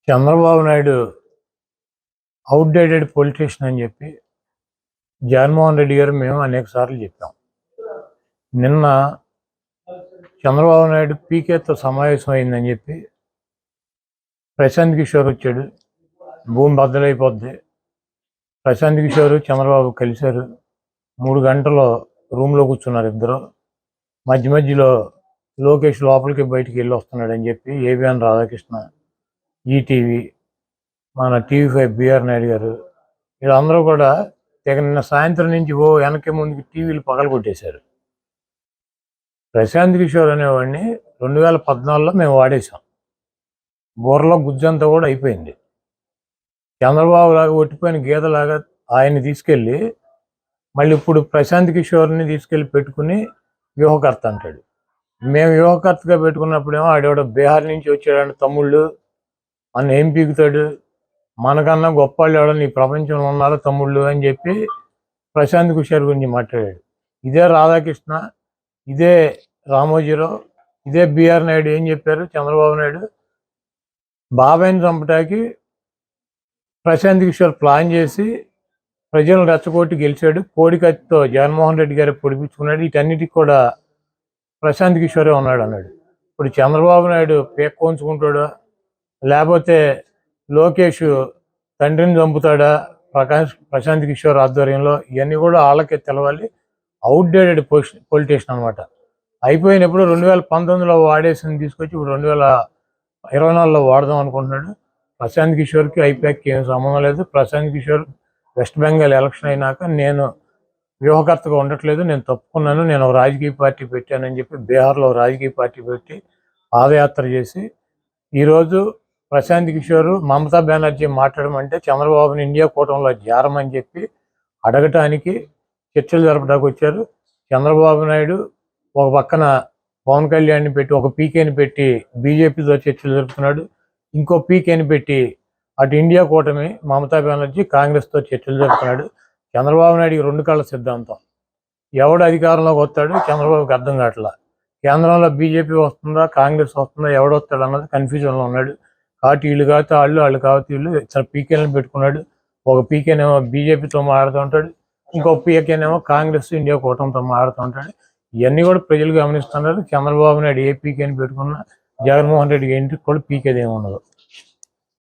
Chandrababu Naidu outdated politician అని చెప్పి జగన్మోహన్ రెడ్డి గారు మేము అనేక సార్లు చెప్పాం. నిన్న చంద్రబాబు నాయుడు పీకేతో సమావేశం అయిందని చెప్పి ప్రశాంత్ కిషోర్ వచ్చాడు. భూమి బద్దలైపోద్ది. ప్రశాంత్ కిషోర్ చంద్రబాబు కలిశారు. 3 గంటలు రూమ్లో కూర్చున్నారు ఇద్దరు. మధ్యలో లోకేష్ లోపలికి బయటికి వెళ్ళి వస్తున్నాడని చెప్పి ఏబిఎన్ రాధాకృష్ణ, ఈటీవీ, మన టీవీ5 బిఆర్ నాయుడు గారు వీళ్ళందరూ కూడా నిన్న సాయంత్రం నుంచి వెనక్కి ముందుకి టీవీలు పగలగొట్టేశారు. ప్రశాంత్ కిషోర్ అనేవాడిని 2014లో మేము వాడేసాం. బుర్రలో గుజ్జంతా కూడా అయిపోయింది. చంద్రబాబు లాగా ఒట్టిపోయిన గీతలాగా ఆయన్ని తీసుకెళ్ళి మళ్ళీ ఇప్పుడు ప్రశాంత్ కిషోర్ని తీసుకెళ్ళి పెట్టుకుని వ్యూహకర్త అంటాడు. మేము వ్యూహకర్తగా పెట్టుకున్నప్పుడేమో ఆడేవాడు బీహార్ నుంచి వచ్చాడంటే తమ్ముళ్ళు అన్న ఏం పీకుతాడు, మనకన్నా గొప్ప వాళ్ళు ఎవడని ఈ ప్రపంచంలో ఉన్నారో తమ్ముళ్ళు అని చెప్పి ప్రశాంత్ కిషోర్ గురించి మాట్లాడాడు. ఇదే రాధాకృష్ణ, ఇదే రామోజీరావు, ఇదే బిఆర్ నాయుడు ఏం చెప్పారు? చంద్రబాబు నాయుడు బాబాయిని చంపటానికి ప్రశాంత్ కిషోర్ ప్లాన్ చేసి ప్రజలను రెచ్చగొట్టి గెలిచాడు. కోడికత్తితో జగన్మోహన్ రెడ్డి గారు పొడిపించుకున్నాడు. వీటన్నిటికి కూడా ప్రశాంత్ కిషోరే ఉన్నాడు అన్నాడు. ఇప్పుడు చంద్రబాబు నాయుడు పేక్కోంచుకుంటాడా, లేకపోతే లోకేష్ తండ్రిని చంపుతాడా ప్రశాంత్ కిషోర్ ఆధ్వర్యంలో? ఇవన్నీ కూడా వాళ్ళకే తెలవాలి. అవుట్డేటెడ్ పొలిటీషియన్ అనమాట. అయిపోయినప్పుడు 2019లో వాడేసింది తీసుకొచ్చి ఇప్పుడు 2024లో వాడదాం అనుకుంటున్నాడు. ప్రశాంత్ కిషోర్కి ఐపాక్కి ఏం సంబంధం లేదు. ప్రశాంత్ కిషోర్ వెస్ట్ బెంగాల్ ఎలక్షన్ అయినాక నేను వ్యూహకర్తగా ఉండట్లేదు, నేను తప్పుకున్నాను, నేను ఒక రాజకీయ పార్టీ పెట్టానని చెప్పి బీహార్లో రాజకీయ పార్టీ పెట్టి పాదయాత్ర చేసి ఈరోజు ప్రశాంత్ కిషోర్ మమతా బెనర్జీ మాట్లాడమంటే చంద్రబాబుని ఇండియా కూటమిలో చేరమని చెప్పి అడగటానికి చర్చలు జరపడానికి వచ్చారు. చంద్రబాబు నాయుడు ఒక పక్కన పవన్ కళ్యాణ్ని పెట్టి ఒక పీకేని పెట్టి బీజేపీతో చర్చలు జరుపుతున్నాడు. ఇంకో పీకేని పెట్టి అటు ఇండియా కూటమి మమతా బెనర్జీ కాంగ్రెస్తో చర్చలు జరుపుతున్నాడు. చంద్రబాబు నాయుడికి 2 కళ్ళ సిద్ధాంతం. ఎవడు అధికారంలోకి వస్తాడు చంద్రబాబుకి అర్థం కావట్లా. కేంద్రంలో బీజేపీ వస్తుందా కాంగ్రెస్ వస్తుందా ఎవడొస్తాడు అన్నది కన్ఫ్యూజన్లో ఉన్నాడు. కాబట్టి వీళ్ళు కాకపోతే వాళ్ళు కాకపోతే వీళ్ళు పీకేలను పెట్టుకున్నాడు. ఒక పీకేనేమో బీజేపీతో మాట్లాడుతూ ఉంటాడు, ఇంకో పీకేనేమో కాంగ్రెస్ ఇండియా కూటమితో మాట్లాడుతూ ఉంటాడు. ఇవన్నీ కూడా ప్రజలు గమనిస్తున్నారు. చంద్రబాబు నాయుడు ఏ పీకేని పెట్టుకున్నా జగన్మోహన్ రెడ్డికి ఇంటికి కూడా పీకేది ఏమి ఉండదు.